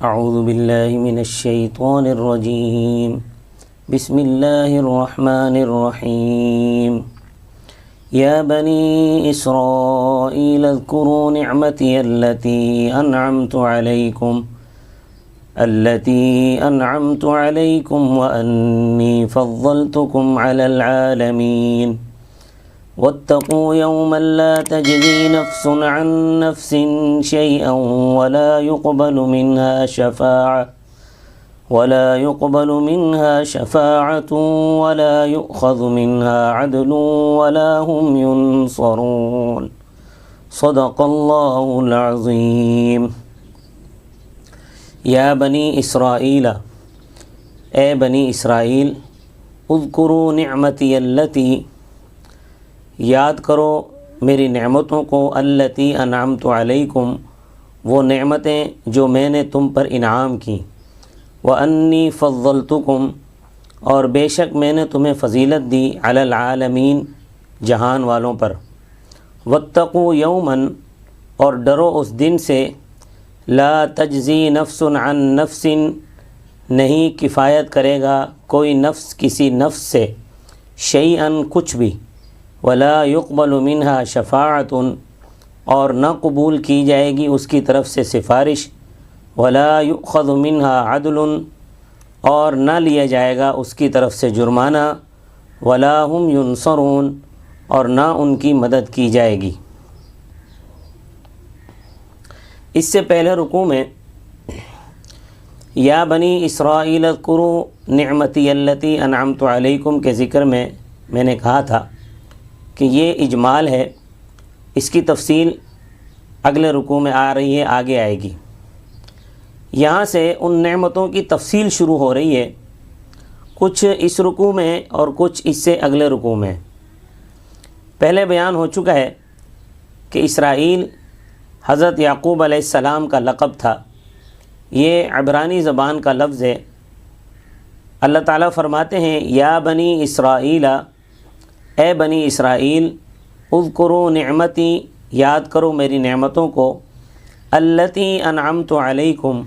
اعوذ باللہ من الشیطان الرجیم بسم اللہ الرحمن الرحیم یا بنی اسرائیل اذکروا نعمتی التي أنعمت عليكم وأني فضلتكم على العالمين واتقوا يوما لا تجزي نفس عن نفس شيئا ولا يقبل منها شفاعة ولا يؤخذ منها عدل ولا هم ينصرون صدق الله العظيم۔ یا بنی اسرائیل، اے بنی اسرائیل، اذکروا نعمتی التی، یاد کرو میری نعمتوں کو، التی انعمت علیکم، وہ نعمتیں جو میں نے تم پر انعام کی، وانی فضلتکم، اور بے شک میں نے تمہیں فضیلت دی، علی العالمین، جہان والوں پر، واتقوا یوما، اور ڈرو اس دن سے، لا تجزی نفس عن نفس، نہیں کفایت کرے گا کوئی نفس کسی نفس سے، شیئا کچھ بھی، ولا يقبل منها شفاعت، اور نہ قبول کی جائے گی اس کی طرف سے سفارش، ولا يؤخذ منها عدل، اور نہ لیا جائے گا اس کی طرف سے جرمانہ، ولا هم ينصرون، اور نہ ان کی مدد کی جائے گی۔ اس سے پہلے رکوع میں یا بنی اسرائیل اذکروا نعمتی التی انعمت علیکم کے ذکر میں نے کہا تھا کہ یہ اجمال ہے، اس کی تفصیل اگلے رکوع میں آ رہی ہے، آگے آئے گی۔ یہاں سے ان نعمتوں کی تفصیل شروع ہو رہی ہے، کچھ اس رکوع میں اور کچھ اس سے اگلے رکوع میں۔ پہلے بیان ہو چکا ہے کہ اسرائیل حضرت یعقوب علیہ السلام کا لقب تھا، یہ عبرانی زبان کا لفظ ہے۔ اللہ تعالیٰ فرماتے ہیں یا بنی اسرائیل، اے بنی اسرائیل، اذکروا نعمتی، یاد کرو میری نعمتوں کو، التی انعمت علیکم،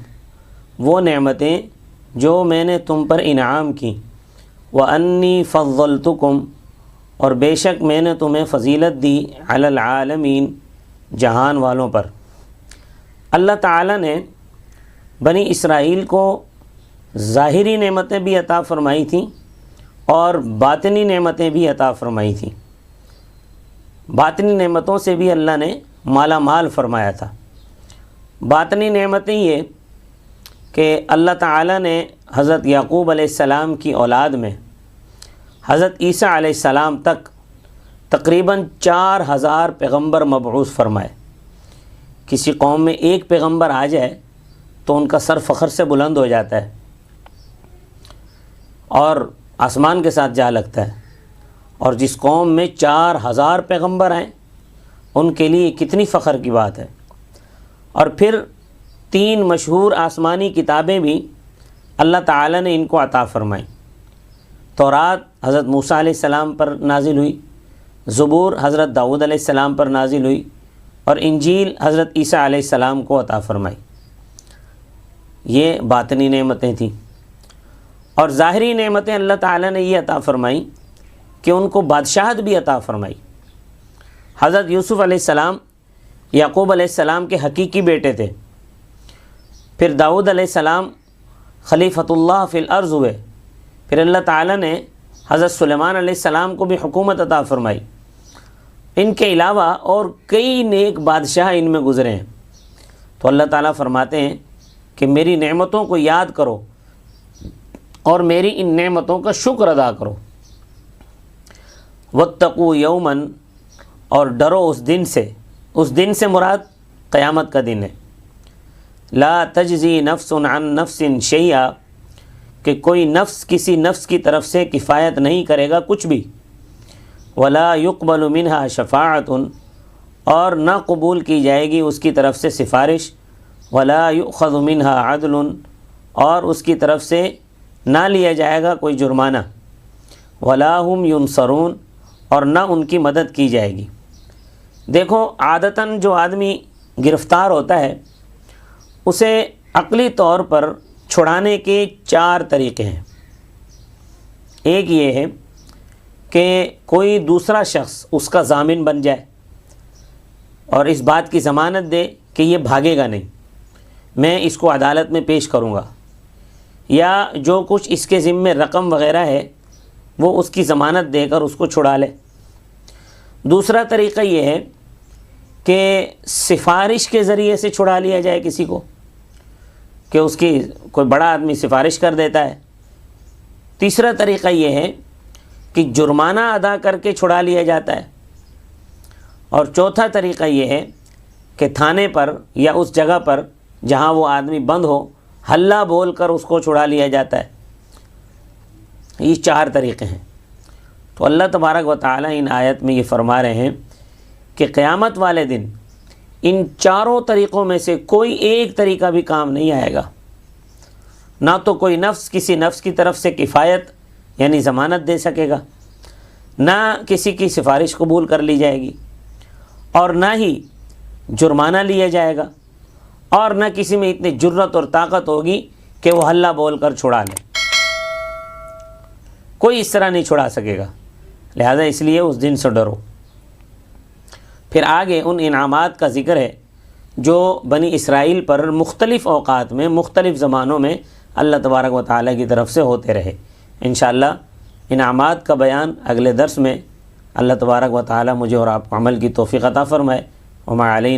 وہ نعمتیں جو میں نے تم پر انعام کی، وانی فضلتکم، اور بے شک میں نے تمہیں فضیلت دی، علی العالمین، جہان والوں پر۔ اللہ تعالیٰ نے بنی اسرائیل کو ظاہری نعمتیں بھی عطا فرمائی تھیں اور باطنی نعمتیں بھی عطا فرمائی تھیں۔ باطنی نعمتوں سے بھی اللہ نے مالا مال فرمایا تھا۔ باطنی نعمتیں یہ کہ اللہ تعالیٰ نے حضرت یعقوب علیہ السلام کی اولاد میں حضرت عیسیٰ علیہ السلام تک تقریباً 4000 پیغمبر مبعوث فرمائے۔ کسی قوم میں ایک پیغمبر آ جائے تو ان کا سر فخر سے بلند ہو جاتا ہے اور آسمان کے ساتھ جا لگتا ہے، اور جس قوم میں 4000 پیغمبر آئیں ان کے لیے کتنی فخر کی بات ہے۔ اور پھر 3 مشہور آسمانی کتابیں بھی اللہ تعالیٰ نے ان کو عطا فرمائیں۔ تورات حضرت موسیٰ علیہ السلام پر نازل ہوئی، زبور حضرت داؤد علیہ السلام پر نازل ہوئی، اور انجیل حضرت عیسیٰ علیہ السلام کو عطا فرمائی۔ یہ باطنی نعمتیں تھیں۔ اور ظاہری نعمتیں اللہ تعالیٰ نے یہ عطا فرمائی کہ ان کو بادشاہت بھی عطا فرمائی۔ حضرت یوسف علیہ السلام یعقوب علیہ السلام کے حقیقی بیٹے تھے، پھر داؤد علیہ السلام خلیفۃ اللہ فی الارض ہوئے، پھر اللہ تعالیٰ نے حضرت سلیمان علیہ السلام کو بھی حکومت عطا فرمائی۔ ان کے علاوہ اور کئی نیک بادشاہ ان میں گزرے ہیں۔ تو اللہ تعالیٰ فرماتے ہیں کہ میری نعمتوں کو یاد کرو اور میری ان نعمتوں کا شکر ادا کرو۔ واتقوا یوما، اور ڈرو اس دن سے مراد قیامت کا دن ہے۔ لا تجزی نفس عن نفس شیئا، کہ کوئی نفس کسی نفس کی طرف سے کفایت نہیں کرے گا کچھ بھی، ولا يقبل منها شفاعت، اور نہ قبول کی جائے گی اس کی طرف سے سفارش، ولا يؤخذ منها عدل، اور اس کی طرف سے نہ لیا جائے گا کوئی جرمانہ، ولا هم ينصرون، اور نہ ان کی مدد کی جائے گی۔ دیکھو عادتاً جو آدمی گرفتار ہوتا ہے اسے عقلی طور پر چھڑانے کے 4 طریقے ہیں۔ ایک یہ ہے کہ کوئی دوسرا شخص اس کا ضامن بن جائے اور اس بات کی ضمانت دے کہ یہ بھاگے گا نہیں، میں اس کو عدالت میں پیش کروں گا، یا جو کچھ اس کے ذمے رقم وغیرہ ہے وہ اس کی ضمانت دے کر اس کو چھڑا لے۔ دوسرا طریقہ یہ ہے کہ سفارش کے ذریعے سے چھڑا لیا جائے کسی کو، کہ اس کی کوئی بڑا آدمی سفارش کر دیتا ہے۔ تیسرا طریقہ یہ ہے کہ جرمانہ ادا کر کے چھڑا لیا جاتا ہے۔ اور چوتھا طریقہ یہ ہے کہ تھانے پر یا اس جگہ پر جہاں وہ آدمی بند ہو ہلہ بول کر اس کو چھڑا لیا جاتا ہے۔ یہ 4 طریقے ہیں۔ تو اللہ تبارک و تعالی ان آیت میں یہ فرما رہے ہیں کہ قیامت والے دن ان 4 طریقوں میں سے کوئی ایک طریقہ بھی کام نہیں آئے گا۔ نہ تو کوئی نفس کسی نفس کی طرف سے کفایت یعنی ضمانت دے سکے گا، نہ کسی کی سفارش قبول کر لی جائے گی، اور نہ ہی جرمانہ لیا جائے گا، اور نہ کسی میں اتنی جرت اور طاقت ہوگی کہ وہ ہلہ بول کر چھڑا لے۔ کوئی اس طرح نہیں چھڑا سکے گا، لہذا اس لیے اس دن سے ڈرو۔ پھر آگے ان انعامات کا ذکر ہے جو بنی اسرائیل پر مختلف اوقات میں مختلف زمانوں میں اللہ تبارک و تعالیٰ کی طرف سے ہوتے رہے۔ انشاءاللہ انعامات کا بیان اگلے درس میں اللہ تبارک و تعالیٰ مجھے اور آپ کو عمل کی توفیق عطا فرمائے۔ وما علینا